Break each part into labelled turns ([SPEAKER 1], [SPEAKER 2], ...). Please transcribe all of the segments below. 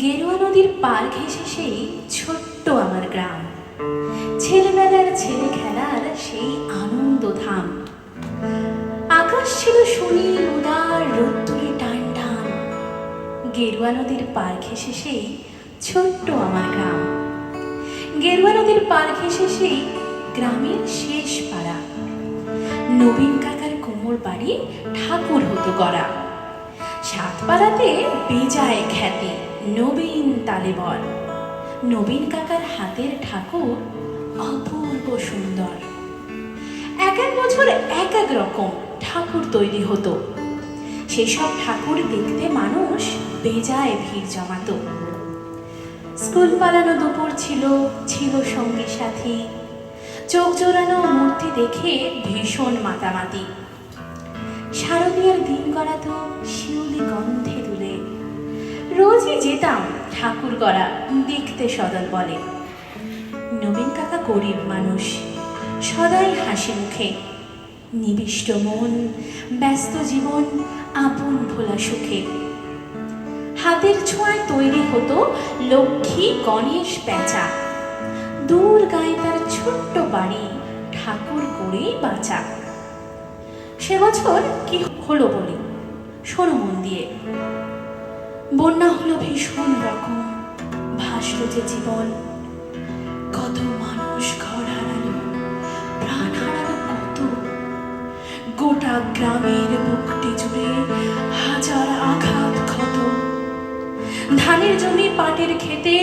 [SPEAKER 1] গেরুয়া নদীর পার ঘেঁষে সেই ছোট্ট আমার গ্রাম, ছেলেবেলার ছেলে খেলার সেই আনন্দ ধাম। আকাশ ছিল সুনীল উদার, রোদ্দুরে টান টান। গেরুয়া নদীর পার ঘেঁষে সেই ছোট্ট আমার গ্রাম, গেরুয়া নদীর পার ঘেঁষে সেই গ্রামের শেষ পাড়া। নবীন কাকার কোমর বাড়ি ঠাকুর হতো গড়া। সাতপাড়াতে বেজায় খ্যাতি নবীন তালেবর। নবীন কাকার হাতের ঠাকুর অপূর্ব সুন্দর। এক এক বছর এক এক রকম ঠাকুর তৈরি হতো। সেসব ঠাকুর দেখতে মানুষ বেজায় ভিড় জমাতো। স্কুল পালানো দুপুর ছিল, ছিল সঙ্গী সাথী। চোখ জোড়ানো মূর্তি দেখে ভীষণ মাতামাতি। শারদীয়ার দিন গড়াতো শিউলি গন্ধে দুলে। রোজই যেতাম ঠাকুর গড়া দেখতে সদল বলে। নবীন কাকা গরিব মানুষ, সদাই হাসি মুখে। নিবিষ্ট মন, ব্যস্ত জীবন, আপন ভোলা সুখে। হাতের ছোঁয়ায় তৈরি হতো লক্ষ্মী গণেশ প্যাঁচা। দূর গায়ে তার ছোট্ট বাড়ি, ঠাকুর করেই বাঁচা। সে বছর কি হলো বলি, শোনো মন দিয়ে। বন্যা হলো ভীষণ রকম, ভাসল যে জীবন। কত মানুষ ঘর হারালো, প্রাণ হারালো কত। গোটা গ্রামের বুকটি জুড়ে হাজার আঘাত ক্ষত। ধানের জমি পাটের খেতে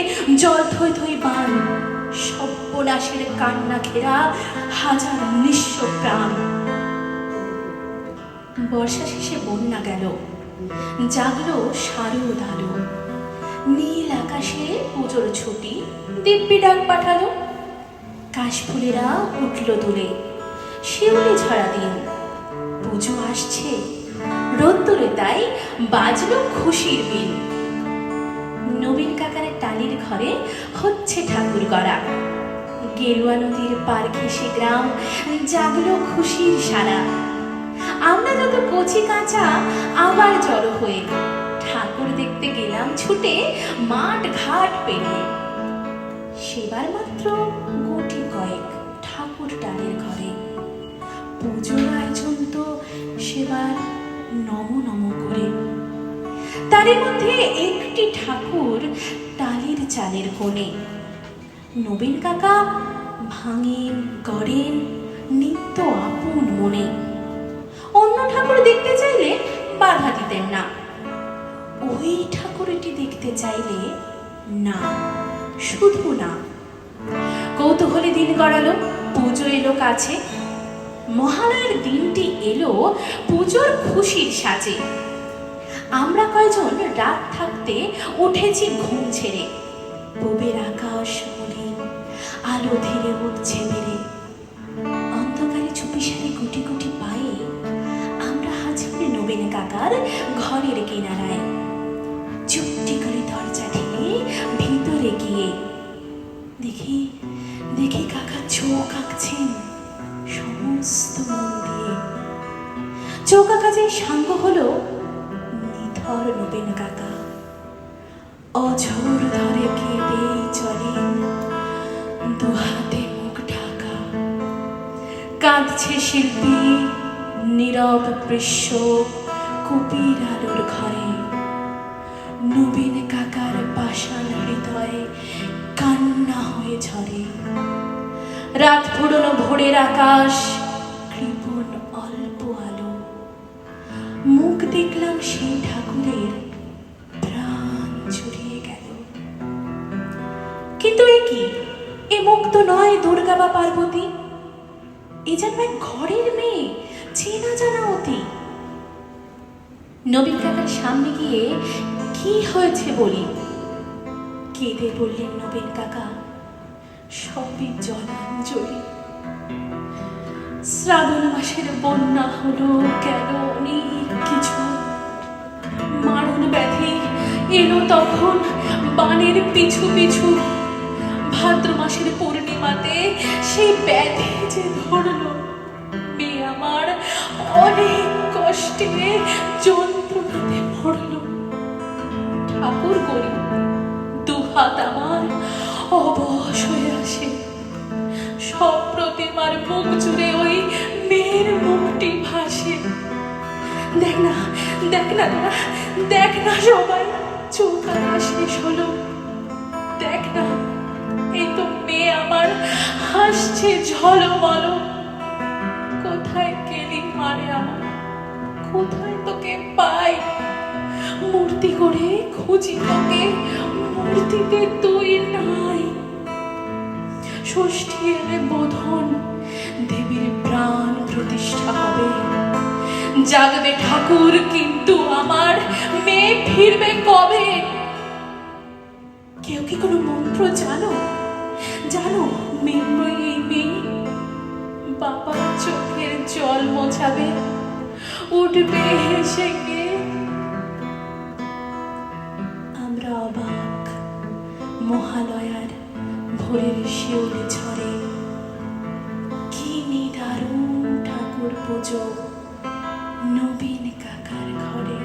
[SPEAKER 1] জল থই থই বান। সর্বনাশের কান্না ঘেরা হাজার নিঃস্ব প্রাণ। বর্ষা শেষে বন্যা গেল, জাগলো শারদ আলো। নীল আকাশে পুজোর ছুটি দিব্যি ডাক পাঠালো। কাশফুলেরা উঠল দুলে, শিউলি ঝরা দিন। পুজো আসছে, রোদ্দুরে তাই বাজলো খুশির বিন। নবীন কাকার টালির ঘরে হচ্ছে ঠাকুর গড়া। গেরুয়া নদীর পার ঘেঁষে গ্রাম, জাগলো খুশির সারা। আমরা যত কচি কাঁচা আবার জড়ো হয়ে ঠাকুর দেখতে গেলাম ছুটে মাঠ ঘাট পেরিয়ে। সেবার মাত্র গুটি কয়েক ঠাকুর টালির ঘরে। পুজোর আয়োজন তো সেবার নম নম করে। তারই মধ্যে একটি ঠাকুর টালির চালের কোণে। নবীন কাকা ভাঙেন গড়েন নিত্য আপন মনে। অন্য ঠাকুর দেখতে চাইলে বাধা দিতেন না, ওই ঠাকুরটি দেখতে চাইলে না, শুধু না। কৌতূহলী দিন গড়ালো, পুজো এলো কাছে। মহালয়ার দিনটি এলো পুজোর খুশির সাজে। আমরা কয়জন রাত থাকতে উঠেছি ঘুম ছেড়ে। পূবের আকাশ মলিন, আলো ধীরে উঠছে বেড়ে। অন্ধকারে চুপিসারে গুটি গুটি পায়ে আমরা হাজির নবীন কাকার ঘরের কিনারায়। চুপটি করে দরজা ঠেলে ভিতরে গিয়ে দেখি দেখি কাকা চোখ আঁকছেন সমস্ত মন দিয়ে। চোখ আঁকা যে সাঙ্গ হলো নিথর নবীন কাকা। অঝোর ধরে কেঁদেই চলেন, দুহাতে মুখ ঢাকা। কাঁদছে শিল্পী নীরব বৃষ্য কুপির আলোর ঘরে। নবীন কাকার পাষাণ হৃদয়ে কান্না হয়ে ঝরে। রাত ফুরনো ভোরের আকাশ, কৃপণ অল্প আলো। মুখ দেখলাম সেই ঠাকুরের, প্রাণ জুড়িয়ে গেল। কিন্তু এ কি, এ মুখ তো নয় দুর্গা বা পার্বতী। এ যেন এক ঘরের মেয়ে, চেনা জানা অতি। নবীন কাকার সামনে গিয়ে কি হয়েছে বলি। কেঁদে বললেন নবীন কাকা, সবই জলাঞ্জলি। শ্রাবণ মাসের বন্যা হলো, গেল অনেক কিছু। মারণ ব্যাধি এলো তখন বানের পিছু পিছু। ভাদ্র মাসের পূর্ণিমাতে সেই ব্যাধি যে ধরলো, মেয়ে আমার অনেক কষ্টে যন্ত্রণাতে মরল। ঠাকুর গরিব, হাত আমার অবশ হয়ে আসে। সব প্রতিমার মুখ জুড়ে ওই মেয়ের মুখটি ভাসে। দেখ না, দেখ না তোরা, দেখ না সবাই, চৌকাটা শেষ হলো। দেখ না, এই তো মেয়ে আমার হাসছে ঝলমল। কোথায় গেলি মারে আমার, কোথায় তোকে পাই? মূর্তি করে খুঁজি তোকে, মূর্তিতে তুই নাই। ষষ্ঠী এলে বোধন দেবীর প্রাণ প্রতিষ্ঠা হবে। জাগবে ঠাকুর, কিন্তু আমার মেয়ে ফিরবে কবে? কেউ কি কোনো মন্ত্র জানো? জানো মেয়ে এই মেয়ে বাবার চোখের জল মোছাবে, উঠবে হেসে গিয়ে। আমরা অবাক, মহালয়ার ভোরের শিউলি ঝরে। কি নিদারুণ ঠাকুর পুজো নবীন কাকার ঘরে।